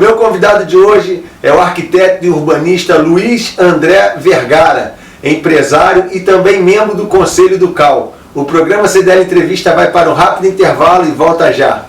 meu convidado de hoje é o arquiteto e urbanista Luiz André Vergara, empresário e também membro do Conselho do CAL. O programa CDL Entrevista vai para um rápido intervalo e volta já.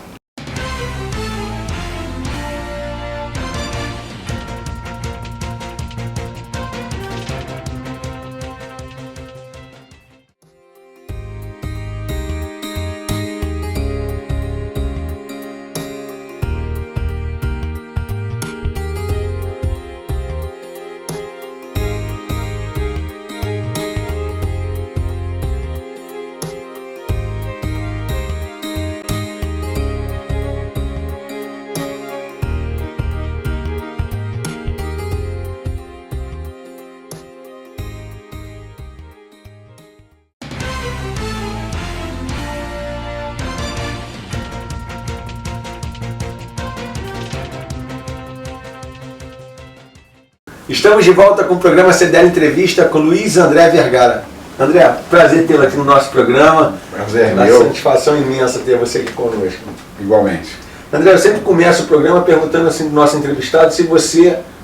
Estamos de volta com o programa CDL Entrevista com Luiz André Vergara. André, prazer tê-lo aqui no nosso programa. Prazer, uma meu. satisfação imensa ter você aqui conosco. Igualmente. André, eu sempre começo o programa perguntando assim do nosso entrevistado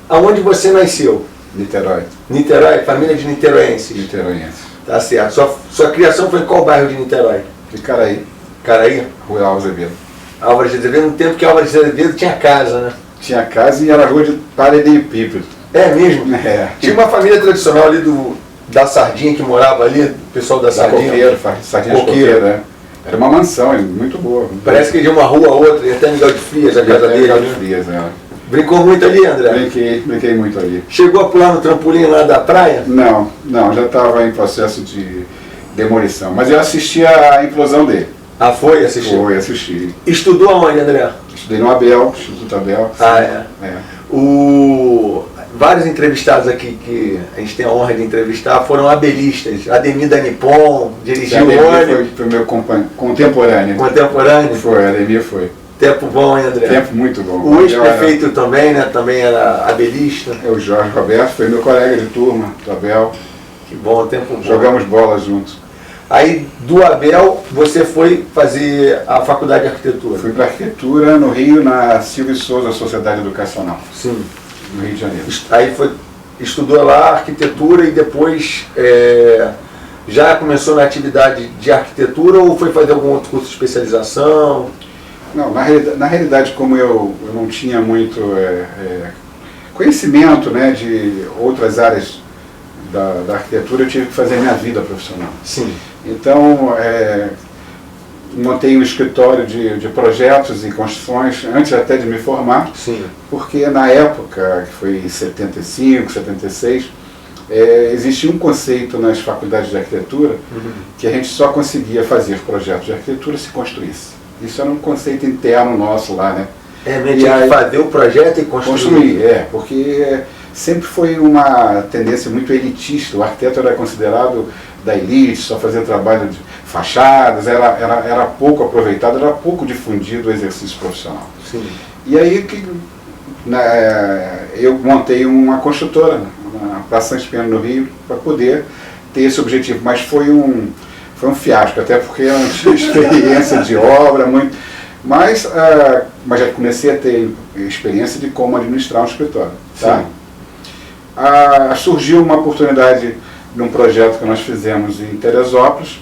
aonde você nasceu? Niterói. Niterói, família de niteroenses. Niteroiense. Tá certo. Sua criação foi em qual bairro de Niterói? De Caraí. Caraí? Rua Álvares de Azevedo. Álvares de Azevedo, no tempo que Álvares de Azevedo tinha casa, né? Tinha casa e era rua de paralelepípedo. É mesmo? É. Tinha uma família tradicional ali da Sardinha que morava ali, o pessoal da Sardinha. Sardinha Coqueiro, né? Era uma mansão, muito boa. Parece que de uma rua a outra, e até Miguel de Frias, a casa dele. Miguel de Frias, né? Brincou muito ali, André? Brinquei muito ali. Chegou a pular no trampolim lá da praia? Não, já estava em processo de demolição. Mas eu assisti a implosão dele. Ah, foi? Assistiu? Foi, assisti. Estudou aonde, André? Estudei no Abel, Instituto Abel. Ah, é? Vários entrevistados aqui que a gente tem a honra de entrevistar foram abelistas. Ademir da Nippon, dirigiu o ônibus. Foi meu contemporâneo. Contemporâneo? Foi, Ademir foi. Tempo bom, hein, André? Tempo muito bom. O ex-prefeito também, né? Também era abelista. O Jorge Roberto foi meu colega de turma do Abel. Que bom, tempo bom. Jogamos bola juntos. Aí do Abel você foi fazer a faculdade de arquitetura? Fui para arquitetura no Rio, na Silvio Souza Sociedade Educacional. Sim. No Rio de Janeiro. Aí estudou lá arquitetura e depois já começou na atividade de arquitetura ou foi fazer algum outro curso de especialização? Não, na realidade, como eu não tinha muito conhecimento, né, de outras áreas da arquitetura, eu tive que fazer minha vida profissional. Sim. Então, montei um escritório de projetos e construções antes até de me formar. Sim. Porque na época, que foi em 75, 76, existia um conceito nas faculdades de arquitetura que a gente só conseguia fazer projetos de arquitetura se construísse. Isso era um conceito interno nosso lá, né? Tinha que fazer o projeto e construir. Porque sempre foi uma tendência muito elitista. O arquiteto era considerado da elite, só fazia trabalho de fachadas, era pouco aproveitado, era pouco difundido o exercício profissional. Sim. E aí eu montei uma construtora na Praça Santos Pena, no Rio, para poder ter esse objetivo. Mas foi um fiasco, até porque eu não tinha experiência de obra, mas já comecei a ter experiência de como administrar um escritório. Tá? Surgiu uma oportunidade de um projeto que nós fizemos em Teresópolis,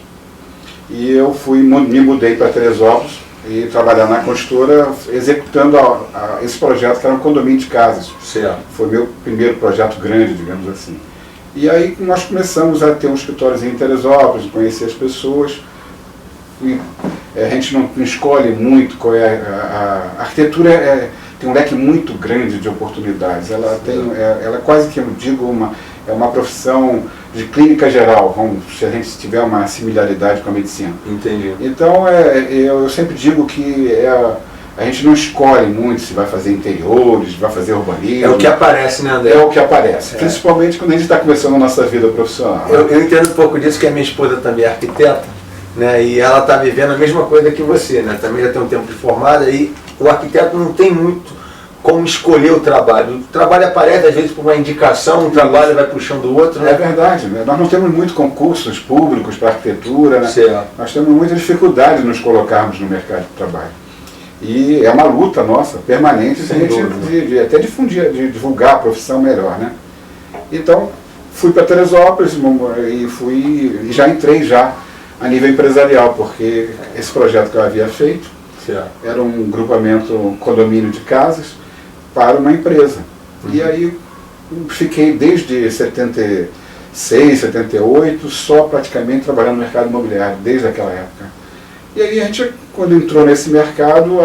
e eu me mudei para Teresópolis e trabalhar na construtora executando esse projeto, que era um condomínio de casas. Certo. Foi meu primeiro projeto grande, digamos assim. E aí nós começamos a ter um escritóriozinho em Teresópolis, conhecer as pessoas. E a gente não escolhe muito qual é a arquitetura, tem um leque muito grande de oportunidades. Ela é quase que, eu digo, uma profissão de clínica geral, se a gente tiver uma similaridade com a medicina. Entendi. Então, eu sempre digo que a gente não escolhe muito se vai fazer interiores, vai fazer urbanismo. É o que aparece, né, André? É o que aparece, principalmente quando a gente está começando a nossa vida profissional. Eu entendo um pouco disso, que a minha esposa também é arquiteta, né, e ela está vivendo a mesma coisa que você, né, também já tem um tempo de formada, e o arquiteto não tem muito como escolher o trabalho. O trabalho aparece, às vezes, por uma indicação, um trabalho vai puxando o outro, né? É verdade, né? Nós não temos muitos concursos públicos para arquitetura, né? Certo. Nós temos muita dificuldade de nos colocarmos no mercado de trabalho. E é uma luta nossa, permanente, até de divulgar a profissão melhor, né? Então, fui para Teresópolis e já entrei já a nível empresarial, porque esse projeto que eu havia feito era um grupamento, um condomínio de casas para uma empresa. E aí fiquei desde 76, 78, só praticamente trabalhando no mercado imobiliário, desde aquela época. E aí a gente, quando entrou nesse mercado,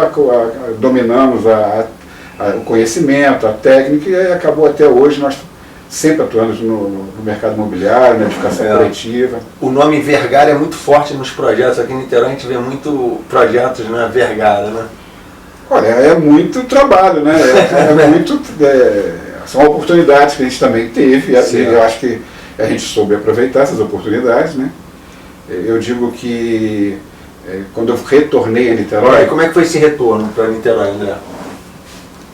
dominamos o conhecimento, a técnica, e aí acabou até hoje, nós sempre atuando no mercado imobiliário, na edificação coletiva. O nome Vergara é muito forte nos projetos, aqui em Niterói a gente vê muito projetos na Vergara, né? Olha, é muito trabalho, né? São oportunidades que a gente também teve, e eu acho que a gente soube aproveitar essas oportunidades, né? Eu digo que quando eu retornei a Niterói... Como é que foi esse retorno para Niterói, André?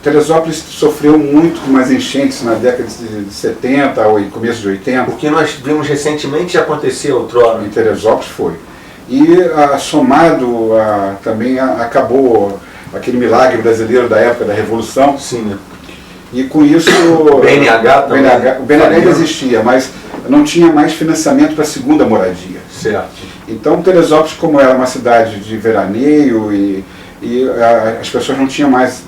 Teresópolis sofreu muito com as enchentes na década de 70 ou começo de 80. O que nós vimos recentemente já aconteceu outrora. Em Teresópolis foi. E somado também acabou aquele milagre brasileiro da época da Revolução. Sim, né? E com isso... O BNH também. O BNH ainda existia, mas não tinha mais financiamento para a segunda moradia. Certo. Então Teresópolis, como era uma cidade de veraneio e as pessoas não tinham mais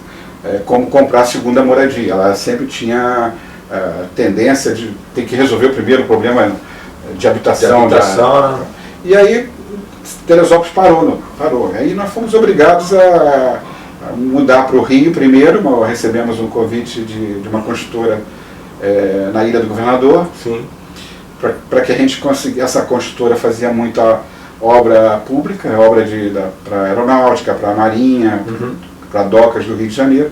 como comprar a segunda moradia. Ela sempre tinha tendência de ter que resolver o primeiro problema de habitação. E aí Teresópolis parou. Aí nós fomos obrigados a mudar para o Rio primeiro. Recebemos um convite de uma construtora na Ilha do Governador. Sim. Para que a gente conseguisse. Essa construtora fazia muita obra pública, obra para aeronáutica, para marinha, para docas do Rio de Janeiro,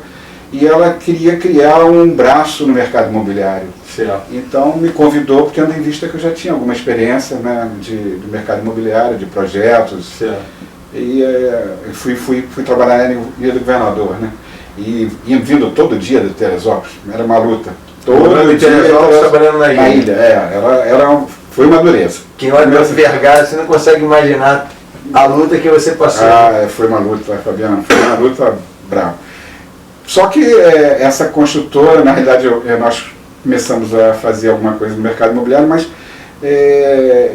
e ela queria criar um braço no mercado imobiliário. Certo. Então me convidou, porque tendo em vista que eu já tinha alguma experiência, né, do mercado imobiliário, de projetos. Certo. E fui trabalhar na Ilha do Governador, né? E vindo todo dia de Teresópolis, era uma luta. Todo dia trabalhando na ilha. Foi uma dureza. Quem olha para Vergara, você não consegue imaginar a luta que você passou. Foi uma luta, Fabiano, foi uma luta brava. Só que essa construtora, na realidade, nós começamos a fazer alguma coisa no mercado imobiliário, mas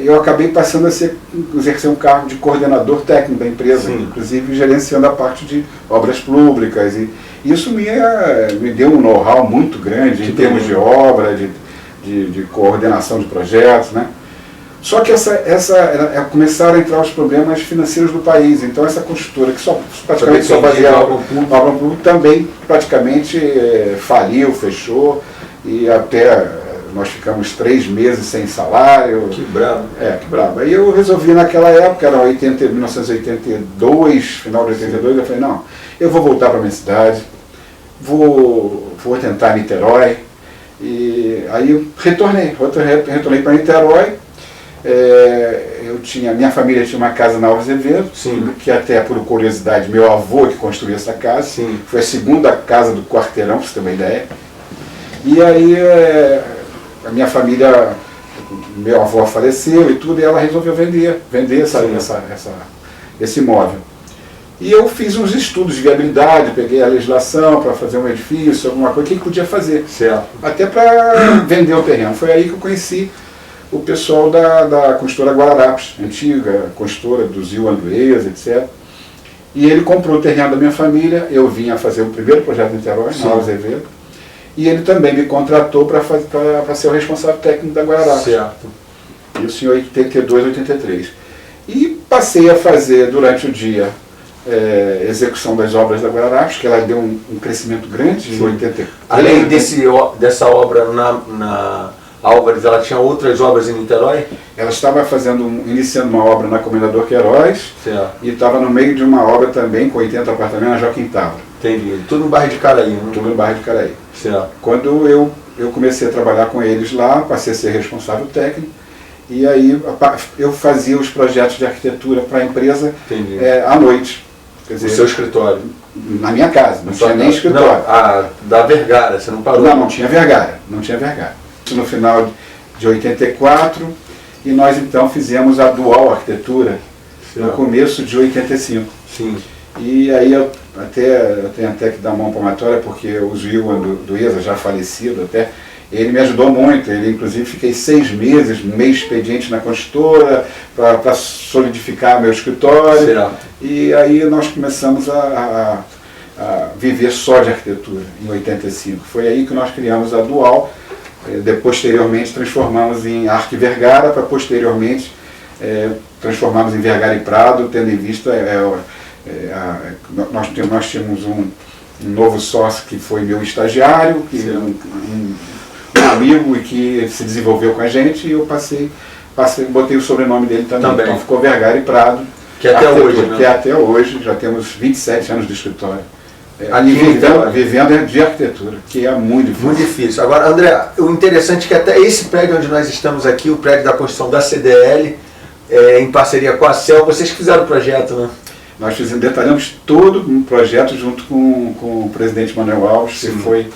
eu acabei passando a exercer um cargo de coordenador técnico da empresa, inclusive gerenciando a parte de obras públicas. E isso me deu um know-how muito grande em termos de obra, de coordenação de projetos, né? Só que começaram a entrar os problemas financeiros do país. Então essa construtora que praticamente só fazia obra pública também praticamente faliu, fechou, e até nós ficamos 3 meses sem salário. Que bravo. Que bravo. Aí eu resolvi naquela época, era 1982, final de 82, eu falei, não, eu vou voltar para a minha cidade, vou tentar Niterói. E aí eu retornei para Niterói. Minha família tinha uma casa na Alves Azevedo, que até por curiosidade, meu avô que construiu essa casa. Sim. Foi a segunda casa do quarteirão, para você ter uma ideia. E aí a minha família, meu avô faleceu e tudo, e ela resolveu vender esse imóvel. E eu fiz uns estudos de viabilidade, peguei a legislação para fazer um edifício, alguma coisa, o que podia fazer. Certo. Até para vender o terreno. Foi aí que eu conheci o pessoal da construtora Guararapes, antiga construtora do Zil Andrés, etc. E ele comprou o terreno da minha família, eu vim a fazer o primeiro projeto em Niterói, na Alves Azevedo, e ele também me contratou para ser o responsável técnico da Guararapes. Certo. Isso em 82, 83. E passei a fazer durante o dia execução das obras da Guararapes, que ela deu um crescimento grande em 83. Além dessa obra na Álvares, ela tinha outras obras em Niterói? Ela estava iniciando uma obra na Comendador Queiroz. Certo. E estava no meio de uma obra também com 80 apartamentos na Joaquim Távora. Entendi. Tudo no bairro de Caraí, né? Tudo no bairro de Caraí. Certo. Quando eu comecei a trabalhar com eles lá, passei a ser responsável técnico, e aí eu fazia os projetos de arquitetura para a empresa à noite. Quer dizer, o seu escritório? Na minha casa, não tinha nem escritório. Não, da Vergara, você não parou? Não tinha Vergara, No final de 84, e nós então fizemos a Dual Arquitetura no começo de 85. Sim. E aí eu tenho até que dar mão palmatória, porque o Zilwan do IESA, já falecido até, ele me ajudou muito. Ele, inclusive, fiquei 6 meses, meio expediente na construtora, para solidificar meu escritório. Certo. E aí nós começamos a viver só de arquitetura, em 85. Foi aí que nós criamos a Dual. Posteriormente transformamos em Arque Vergara, para posteriormente transformarmos em Vergara e Prado, tendo em vista nós tínhamos um novo sócio que foi meu estagiário, um amigo, e que se desenvolveu com a gente, e eu botei o sobrenome dele também. Então ficou Vergara e Prado, que até hoje, né? Que até hoje, já temos 27 anos de escritório. Vivendo de arquitetura, que é muito difícil. Muito difícil. Agora, André, o interessante é que até esse prédio onde nós estamos aqui, o prédio da construção da CDL, em parceria com a CEL, vocês que fizeram o projeto, né? Nós detalhamos todo o projeto junto com o presidente Manuel Alves, que foi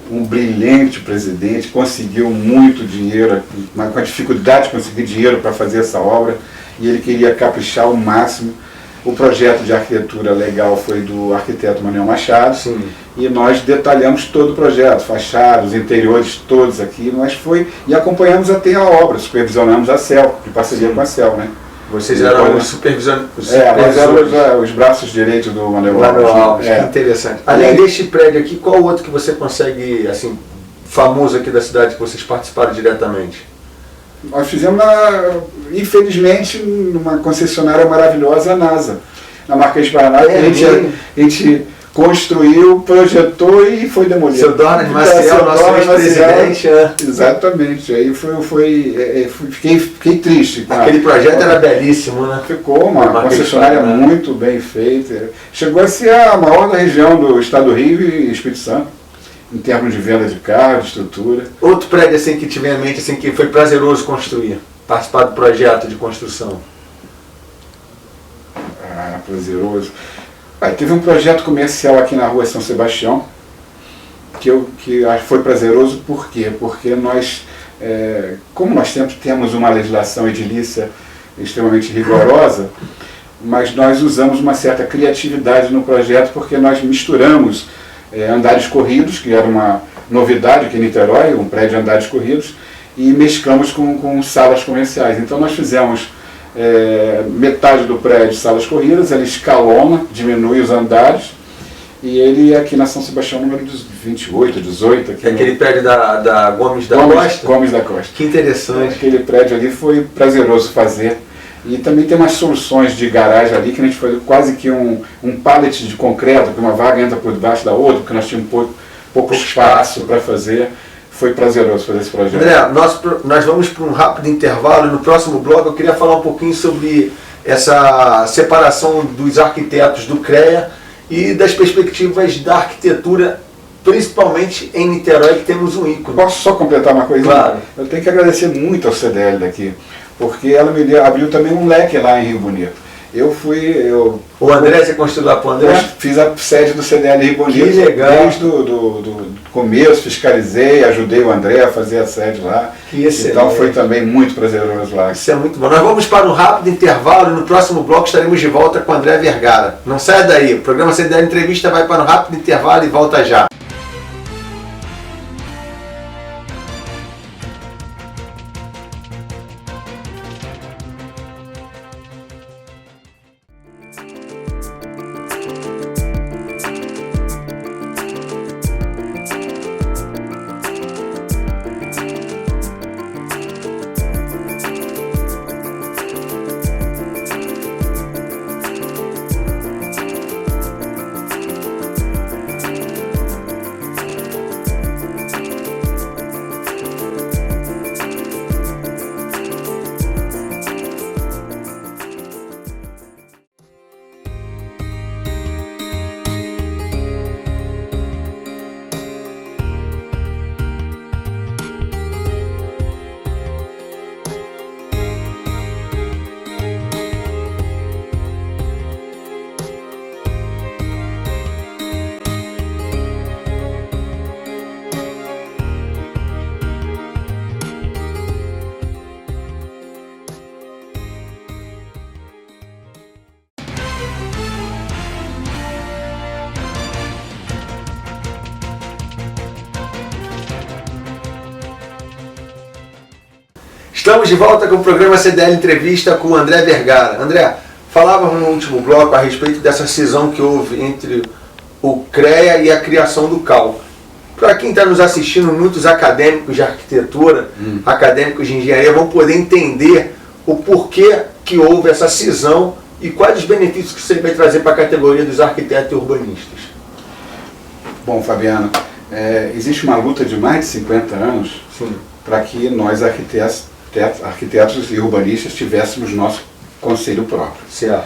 um brilhante presidente, conseguiu muito dinheiro, com a dificuldade de conseguir dinheiro para fazer essa obra, e ele queria caprichar ao máximo. O projeto de arquitetura legal foi do arquiteto Manuel Machado. Sim. E nós detalhamos todo o projeto, fachadas, interiores todos aqui, e acompanhamos até a obra, supervisionamos a CEL, em parceria com a CEL, né? Vocês eram os supervisores. Nós éramos os braços direitos do Manuel Alves. Que interessante. Além deste prédio aqui, qual outro que você consegue, assim, famoso aqui da cidade, que vocês participaram diretamente? Nós fizemos, infelizmente, numa concessionária maravilhosa, a NASA, na Marquês de Paraná, a gente construiu, projetou e foi demolido. Seu Dornas Maciel, nosso ex-presidente. Exatamente. Aí fiquei triste. Aquele projeto era belíssimo, né? Ficou uma concessionária muito bem feita. Chegou a ser a maior da região do estado do Rio e Espírito Santo, em termos de venda de carro, de estrutura. Outro prédio assim que tive em mente, assim, que foi prazeroso construir, participar do projeto de construção. Prazeroso. Teve um projeto comercial aqui na rua São Sebastião, que foi prazeroso. Por quê? Porque nós, como nós sempre temos uma legislação edilícia extremamente rigorosa, mas nós usamos uma certa criatividade no projeto, porque nós misturamos andares corridos, que era uma novidade aqui em Niterói, um prédio de andares corridos, e mesclamos com salas comerciais. Então nós fizemos metade do prédio salas corridas, ele escalona, diminui os andares, e ele aqui na São Sebastião, número 28, 18. Aqui aquele prédio da Gomes da Costa? Gomes da Costa. Que interessante. Aquele prédio ali foi prazeroso fazer. E também tem umas soluções de garagem ali, que a gente fez quase que um pallet de concreto, que uma vaga entra por debaixo da outra, porque nós tínhamos pouco espaço para fazer. Foi prazeroso fazer esse projeto. André, nós vamos para um rápido intervalo. No próximo bloco eu queria falar um pouquinho sobre essa separação dos arquitetos do CREA e das perspectivas da arquitetura, principalmente em Niterói, que temos um ícone. Posso só completar uma coisa? Claro. Eu tenho que agradecer muito ao CDL daqui, porque ela me abriu também um leque lá em Rio Bonito. O André, você construiu lá para o André? Fiz a sede do CDL Rio Bonito. Que legal. Desde do começo, fiscalizei, ajudei o André a fazer a sede lá. Que excelente. Então foi também muito prazeroso lá. Isso é muito bom. Nós vamos para um rápido intervalo e no próximo bloco estaremos de volta com o André Vergara. Não saia daí, o programa CDL Entrevista vai para um rápido intervalo e volta já. Estamos de volta com o programa CDL Entrevista com o André Vergara. André, falávamos no último bloco a respeito dessa cisão que houve entre o CREA e a criação do CAL. Para quem está nos assistindo, muitos acadêmicos de arquitetura, acadêmicos de engenharia vão poder entender o porquê que houve essa cisão e quais os benefícios que você vai trazer para a categoria dos arquitetos e urbanistas. Bom, Fabiano, existe uma luta de mais de 50 anos para que nós, arquitetos e urbanistas, tivéssemos nosso conselho próprio. Certo.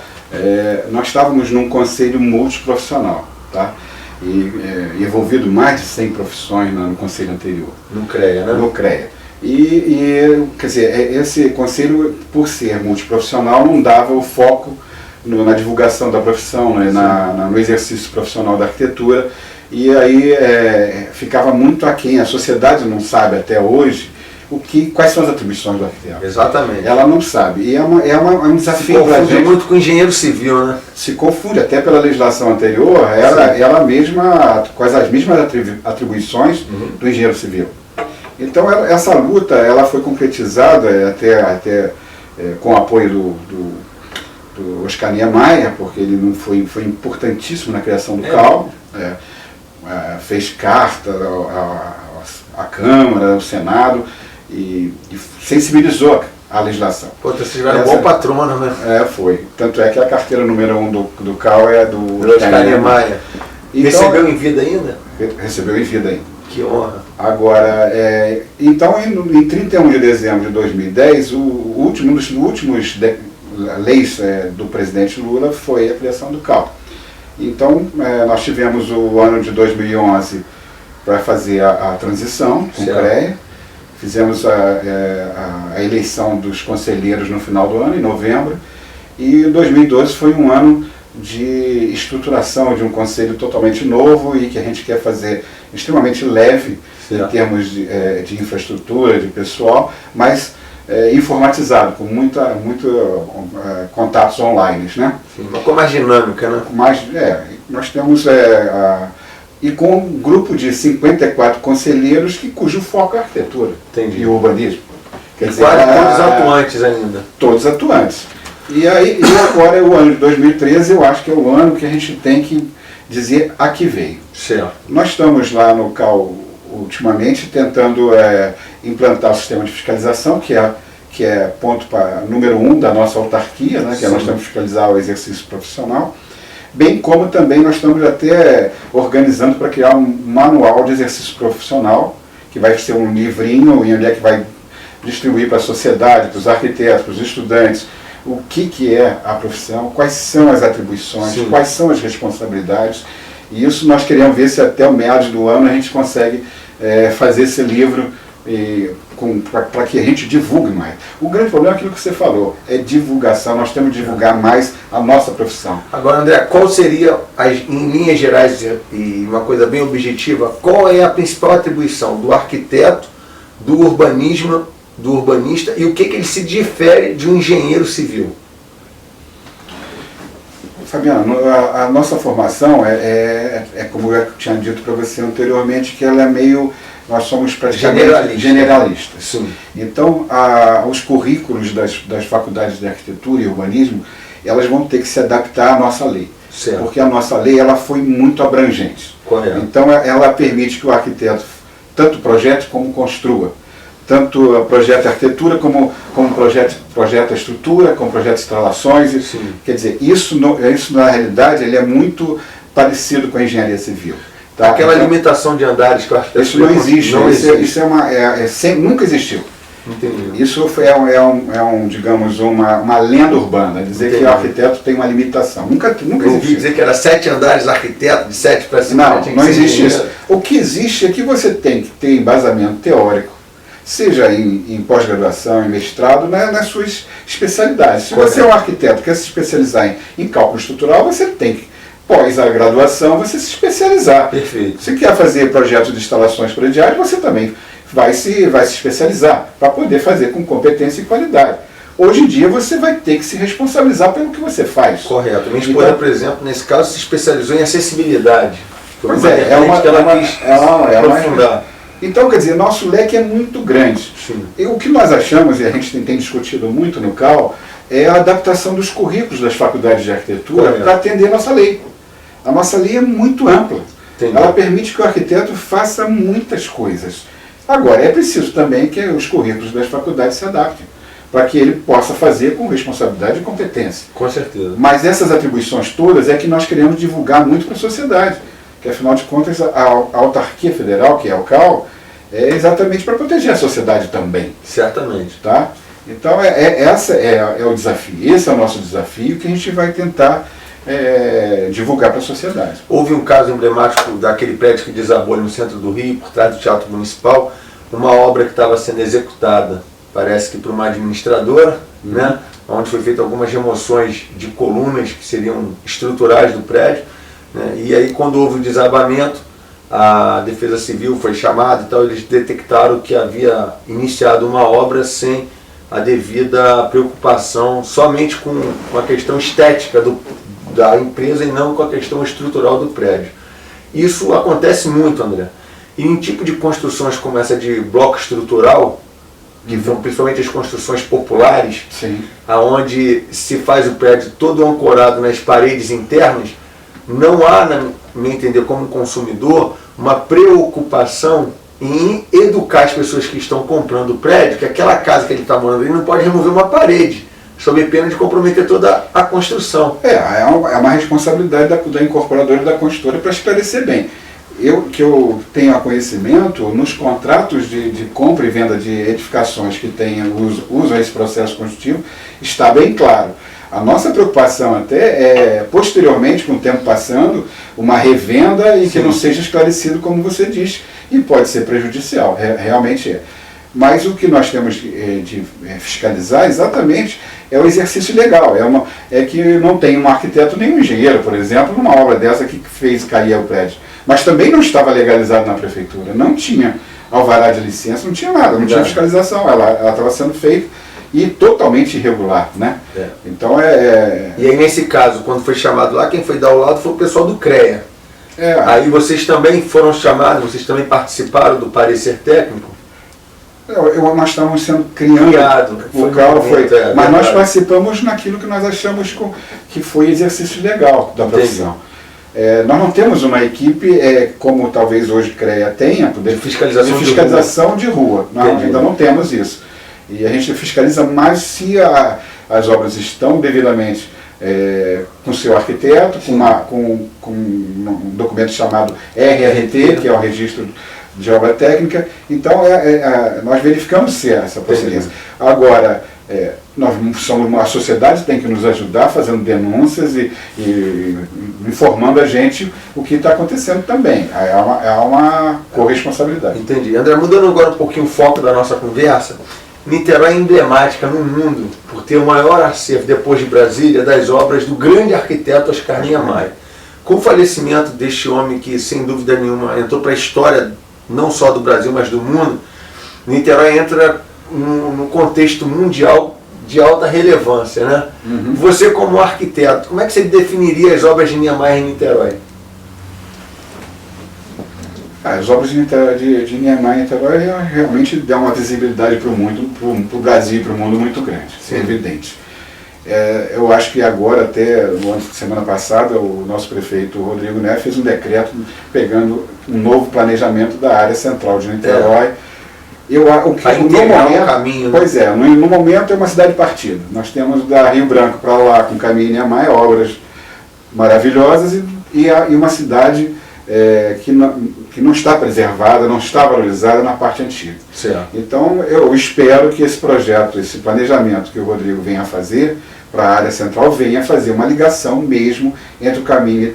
Nós estávamos num conselho multiprofissional, tá? E envolvido mais de 100 profissões no conselho anterior. No CREA, né? No CREA. Quer dizer, esse conselho, por ser multiprofissional, não dava o foco na divulgação da profissão, né, no exercício profissional da arquitetura, e aí ficava muito aquém. A sociedade não sabe até hoje quais são as atribuições do arquiteto. Exatamente. Ela não sabe. E é um desafio para a gente. Se confunde muito com o engenheiro civil, né? Se confunde, até pela legislação anterior, ela mesma, quais as mesmas atribuições do engenheiro civil. Então essa luta ela foi concretizada até com o apoio do Oscar Niemeyer, porque ele não foi importantíssimo na criação do CAL. Fez carta à Câmara, ao Senado, e sensibilizou a legislação. Pô, vocês tiveram um bom patrono, né? Foi. Tanto é que a carteira número 1 do CAL é do Oscar Niemeyer. Então, recebeu em vida ainda? Recebeu em vida ainda. Que honra. Agora, então em 31 de dezembro de 2010, um dos últimos leis do presidente Lula foi a criação do CAL. Então, nós tivemos o ano de 2011 para fazer a transição com o CREA. Fizemos a eleição dos conselheiros no final do ano, em novembro, e 2012 foi um ano de estruturação de um conselho totalmente novo e que a gente quer fazer extremamente leve em termos de infraestrutura, de pessoal, mas informatizado, com muito contatos online, né? Sim, mas com mais dinâmica, né? Nós temos e com um grupo de 54 conselheiros cujo foco é a arquitetura. Entendi. E o urbanismo. Quer dizer, todos atuantes ainda. Todos atuantes. E agora é o ano de 2013, eu acho que é o ano que a gente tem que dizer a que veio. Certo. Nós estamos lá no CAL ultimamente tentando implantar o sistema de fiscalização, que é ponto número 1 da nossa autarquia, né, que nós temos que fiscalizar o exercício profissional, bem como também nós estamos até organizando para criar um manual de exercício profissional, que vai ser um livrinho e onde é que vai distribuir para a sociedade, para os arquitetos, para os estudantes, o que é a profissão, quais são as atribuições, quais são as responsabilidades. E isso nós queremos ver se até o meados do ano a gente consegue fazer esse livro para que a gente divulgue mais. O grande problema é aquilo que você falou, é divulgação. Nós temos que divulgar mais a nossa profissão. Agora, André, qual seria, em linhas gerais e uma coisa bem objetiva, qual é a principal atribuição do arquiteto, do urbanista e o que ele se difere de um engenheiro civil? Fabiano, a nossa formação como eu tinha dito para você anteriormente, que ela é meio... Nós somos praticamente generalistas. Sim. Então, os currículos das faculdades de arquitetura e urbanismo, elas vão ter que se adaptar à nossa lei. Certo. Porque a nossa lei ela foi muito abrangente. Correto. Então, ela permite que o arquiteto tanto projete como construa. Tanto projeta a arquitetura como projeta a estrutura, como projeta instalações. Sim. Quer dizer, isso na realidade ele é muito parecido com a engenharia civil. Tá? Aquela limitação de andares que o arquiteto... Isso não existe. Isso nunca existiu. Entendi. Isso digamos, uma lenda urbana, dizer que o arquiteto tem uma limitação. Nunca existiu. Eu ouvi dizer que era 7 andares arquiteto, de 7 para cima. Não existe isso. O que existe é que você tem que ter embasamento teórico, seja em pós-graduação, em mestrado, nas suas especialidades. Se você é um arquiteto que quer se especializar em cálculo estrutural, você tem que, pós a graduação, você se especializar. Perfeito. Se quer fazer projetos de instalações prediais, você também vai se especializar para poder fazer com competência e qualidade. Hoje em dia você vai ter que se responsabilizar pelo que você faz. Correto. Minha esposa, por exemplo, nesse caso, se especializou em acessibilidade. Pois é Então, quer dizer, nosso leque é muito grande. Sim. E o que nós achamos, e a gente tem discutido muito no CAL, é a adaptação dos currículos das faculdades de arquitetura para atender a nossa lei. A nossa lei é muito ampla. Entendi. Ela permite que o arquiteto faça muitas coisas. Agora, é preciso também que os currículos das faculdades se adaptem, para que ele possa fazer com responsabilidade e competência. Com certeza. Mas essas atribuições todas é que nós queremos divulgar muito para a sociedade, que afinal de contas a autarquia federal, que é o CAL, é exatamente para proteger a sociedade também. Certamente. Tá? Então esse é o desafio, esse é o nosso desafio que a gente vai tentar divulgar para a sociedade. Houve um caso emblemático daquele prédio que desabou no centro do Rio, por trás do Teatro Municipal, uma obra que estava sendo executada, parece que por uma administradora, né, onde foi feita algumas remoções de colunas que seriam estruturais do prédio, né, e aí quando houve o desabamento, a Defesa Civil foi chamada e tal, eles detectaram que havia iniciado uma obra sem a devida preocupação, somente com a questão estética da empresa e não com a questão estrutural do prédio. Isso acontece muito, André. E em tipo de construções como essa de bloco estrutural, que são principalmente as construções populares, Sim. aonde se faz o prédio todo ancorado nas paredes internas, não há, na meu entender, como consumidor, uma preocupação em educar as pessoas que estão comprando o prédio, que aquela casa que ele está morando ali não pode remover uma parede, sob pena de comprometer toda a construção. É uma responsabilidade da incorporadora e da construtora para esclarecer bem. Que eu tenho conhecimento, nos contratos de compra e venda de edificações que usam esse processo construtivo, está bem claro. A nossa preocupação até é, posteriormente, com o tempo passando, uma revenda e que não seja esclarecido como você diz, e pode ser prejudicial, realmente é. Mas o que nós temos de fiscalizar exatamente é o exercício legal, é que não tem um arquiteto nem um engenheiro, por exemplo, numa obra dessa que fez cair o prédio. Mas também não estava legalizado na prefeitura, não tinha alvará de licença, não tinha nada, não tinha fiscalização, ela estava sendo feita e totalmente irregular, né? É. Então E aí nesse caso, quando foi chamado lá, quem foi dar o lado foi o pessoal do CREA. Aí vocês também foram chamados, vocês também participaram do parecer técnico? Nós estávamos sendo criado, mas nós participamos naquilo que nós achamos que foi exercício legal da profissão. Nós não temos uma equipe como talvez hoje CREA tenha, de fiscalização de rua. Ainda não temos isso. E a gente fiscaliza mais se as obras estão devidamente com seu arquiteto, com um documento chamado RRT, que é o Registro de Obra Técnica. Então nós verificamos essa procedência. Agora, nós somos a sociedade tem que nos ajudar fazendo denúncias e informando a gente o que está acontecendo também. É uma corresponsabilidade. Entendi. André, mudando agora um pouquinho o foco da nossa conversa, Niterói é emblemática no mundo por ter o maior acervo, depois de Brasília, das obras do grande arquiteto Oscar Niemeyer. Com o falecimento deste homem que, sem dúvida nenhuma, entrou para a história não só do Brasil, mas do mundo, Niterói entra no contexto mundial de alta relevância, né? Você, como arquiteto, como é que você definiria as obras de Niemeyer em Niterói? As obras de Niemeyer em Niterói realmente dão uma visibilidade para o mundo, para o Brasil e para o mundo muito grande, isso é evidente. Eu acho que agora, até semana passada, o nosso prefeito Rodrigo Neves fez um decreto pegando um novo planejamento da área central de Niterói. Pois é, no momento é uma cidade partida. Nós temos da Rio Branco para lá, com Caminho Niemeyer, obras maravilhosas, e uma cidade que não está preservada, não está valorizada na parte antiga. Certo. Então eu espero que esse projeto, esse planejamento que o Rodrigo venha a fazer para a área central, venha fazer uma ligação mesmo entre o Caminho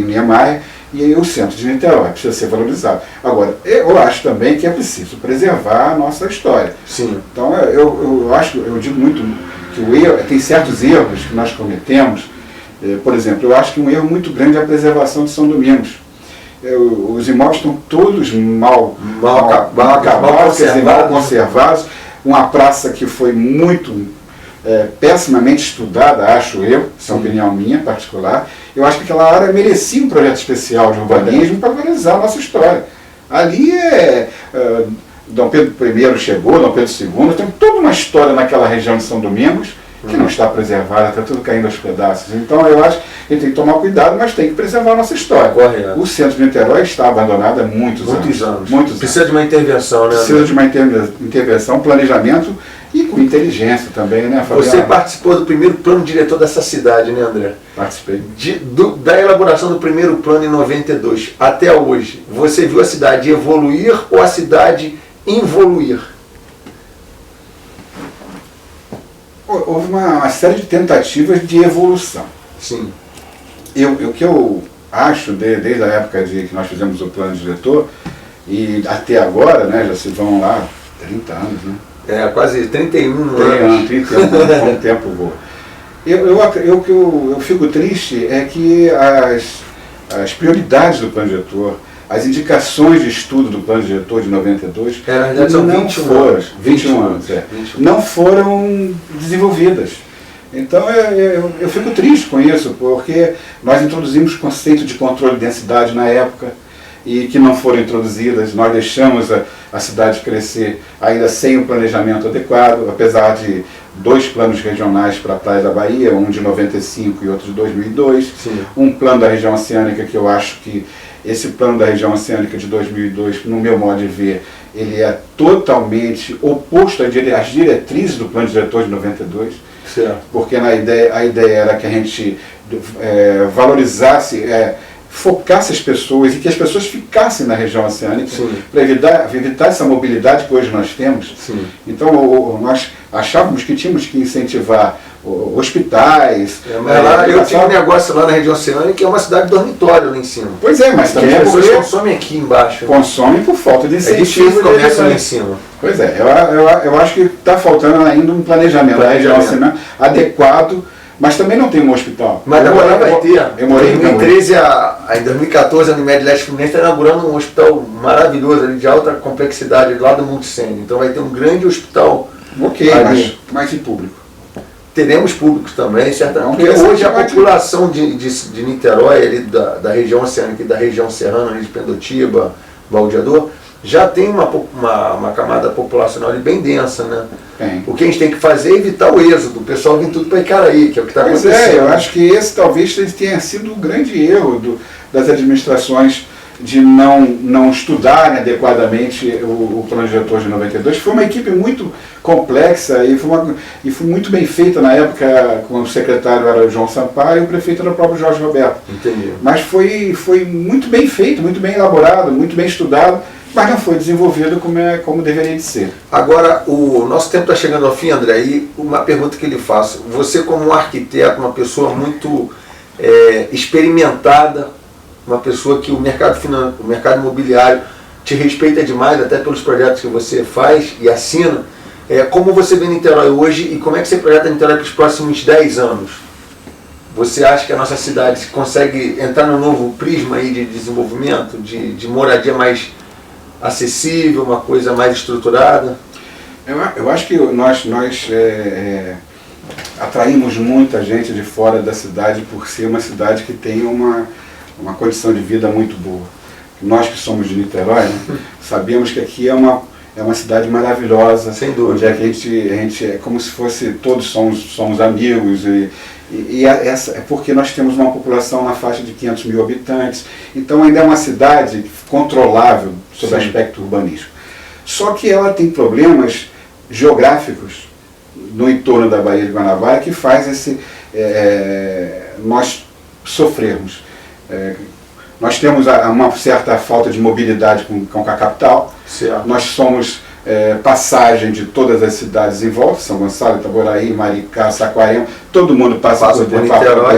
Niemeyer e o centro de Niterói, precisa ser valorizado. Agora, eu acho também que é preciso preservar a nossa história. Sim. Então eu digo muito que tem certos erros que nós cometemos. Por exemplo, eu acho que um erro muito grande é a preservação de São Domingos. Os imóveis estão todos mal conservados. Uma praça que foi muito pessimamente estudada, acho eu, essa é uma opinião minha particular. Eu acho que aquela área merecia um projeto especial de urbanismo para valorizar a nossa história. Ali Dom Pedro I chegou, Dom Pedro II, tem toda uma história naquela região de São Domingos que não está preservada, está tudo caindo aos pedaços. Então eu acho que a gente tem que tomar cuidado, mas tem que preservar a nossa história. Correto. O centro de Niterói está abandonado há muitos anos. Precisa de uma intervenção, né? Precisa de uma intervenção, planejamento e com inteligência também, né, Fabiano? Você participou do primeiro plano diretor dessa cidade, né, André? Participei. Da elaboração do primeiro plano em 92 até hoje, você viu a cidade evoluir ou a cidade involuir? Houve uma série de tentativas de evolução. Sim. O que eu acho, desde a época que nós fizemos o plano diretor, e até agora, né, já se vão lá 30 anos, né? Quase 31 anos. 31 anos, como o tempo voa. Eu fico triste é que as prioridades do plano diretor, as indicações de estudo do plano diretor de 92 não foram desenvolvidas. Então eu fico triste com isso, porque nós introduzimos conceito de controle de densidade na época e que não foram introduzidas. Nós deixamos a cidade crescer ainda sem um planejamento adequado, apesar de 2 planos regionais para a Praia da Bahia, um de 95 e outro de 2002. Sim. Um plano da região oceânica que eu acho que esse plano da região oceânica de 2002, no meu modo de ver, ele é totalmente oposto às diretrizes do plano diretor de 92, certo. Porque a ideia era que a gente valorizasse, focasse as pessoas e que as pessoas ficassem na região oceânica para evitar essa mobilidade que hoje nós temos. Sim. Então nós achávamos que tínhamos que incentivar hospitais. Mas lá eu tenho um negócio lá na região oceânica que é uma cidade dormitório lá em cima. Pois é, mas também as pessoas consomem aqui embaixo. Consomem por falta de incentivo. É difícil começar lá em cima. Pois é, eu acho que está faltando ainda um planejamento da região oceânica adequado, mas também não tem um hospital. Mas agora vai ter. Eu morei em 2013, em 2014, a Unimed Leste Fluminense está inaugurando um hospital maravilhoso ali, de alta complexidade, lá do Multicene. Então vai ter um grande hospital. Ok, mas em público. Teremos públicos também, certamente. Porque hoje a população de Niterói, ali da região oceânica e da região serrana, ali de Pendotiba, Baldeador, já tem uma camada populacional ali bem densa, né? Tem. O que a gente tem que fazer é evitar o êxodo, o pessoal vir tudo para Icaraí, que é o que está acontecendo. Eu acho que esse talvez tenha sido o grande erro das administrações de não estudarem adequadamente o plano diretor de 92. Foi uma equipe muito complexa e foi muito bem feita na época, quando o secretário era o João Sampaio e o prefeito era o próprio Jorge Roberto. Entendi. Mas foi muito bem feito, muito bem elaborado, muito bem estudado, mas não foi desenvolvido como deveria de ser. Agora, o nosso tempo está chegando ao fim, André, e uma pergunta que lhe faço. Você, como um arquiteto, uma pessoa muito experimentada, uma pessoa que o mercado imobiliário te respeita demais, até pelos projetos que você faz e assina, como você vê Niterói hoje e como é que você projeta Niterói para os próximos 10 anos? Você acha que a nossa cidade consegue entrar num novo prisma aí de desenvolvimento, de moradia mais acessível, uma coisa mais estruturada? Eu acho que nós atraímos muita gente de fora da cidade por ser uma cidade que tem uma condição de vida muito boa. Nós que somos de Niterói, né, sabemos que aqui é uma cidade maravilhosa, sem dúvida, onde é que a gente é como se fosse todos somos amigos é porque nós temos uma população na faixa de 500 mil habitantes, então ainda é uma cidade controlável sob o aspecto urbanístico. Só que ela tem problemas geográficos no entorno da Baía de Guanabara que faz nós sofrermos. Nós temos uma certa falta de mobilidade com a capital. Certo. Nós somos passagem de todas as cidades em volta, São Gonçalo, Itaboraí, Maricá, Saquarema, todo mundo passa por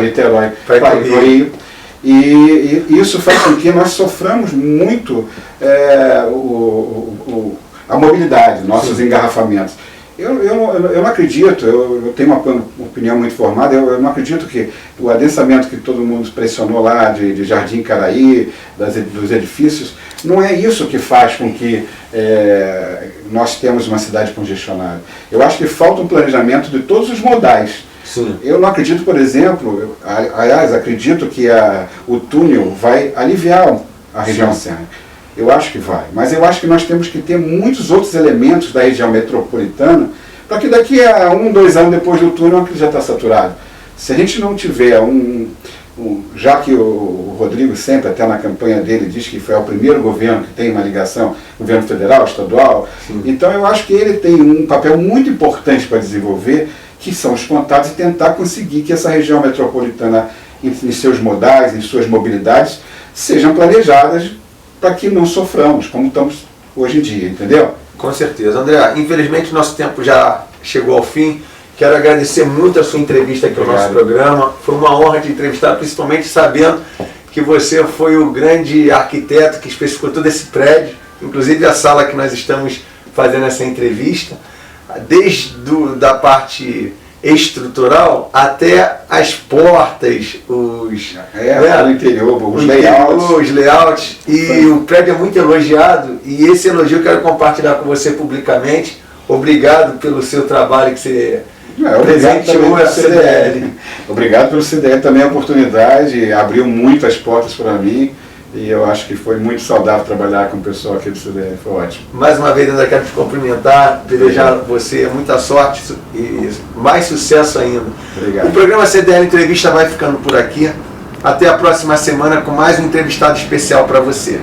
Niterói para o Rio. E isso faz com que nós soframos muito a mobilidade, nossos engarrafamentos. Eu não acredito, eu tenho uma opinião muito formada, eu não acredito que o adensamento que todo mundo pressionou lá de Jardim Caraí, dos edifícios, não é isso que faz com que nós temos uma cidade congestionada. Eu acho que falta um planejamento de todos os modais. Sim. Eu não acredito, por exemplo, aliás, acredito que o túnel vai aliviar a região oceânica. Eu acho que vai. Mas eu acho que nós temos que ter muitos outros elementos da região metropolitana para que daqui a 1, 2 anos depois do túnel aquilo já está saturado. Se a gente não tiver já que o Rodrigo sempre, até na campanha dele, diz que foi o primeiro governo que tem uma ligação, governo federal, estadual, sim. Então eu acho que ele tem um papel muito importante para desenvolver, que são os contatos e tentar conseguir que essa região metropolitana, em seus modais, em suas mobilidades, sejam planejadas para que não soframos, como estamos hoje em dia, entendeu? Com certeza. André, infelizmente nosso tempo já chegou ao fim. Quero agradecer muito a sua entrevista aqui ao nosso programa. Foi uma honra te entrevistar, principalmente sabendo que você foi o grande arquiteto que especificou todo esse prédio, inclusive a sala que nós estamos fazendo essa entrevista, desde da parte estrutural até as portas, o interior, os layouts. E o prédio é muito elogiado, e esse elogio eu quero compartilhar com você publicamente. Obrigado pelo seu trabalho que você presenteou a CDL. Obrigado pelo CDL também, a oportunidade, abriu muitas portas para mim. E eu acho que foi muito saudável trabalhar com o pessoal aqui do CDL, foi ótimo. Mais uma vez, ainda quero te cumprimentar, desejar a você muita sorte e mais sucesso ainda. Obrigado. O programa CDL Entrevista vai ficando por aqui. Até a próxima semana com mais um entrevistado especial para você.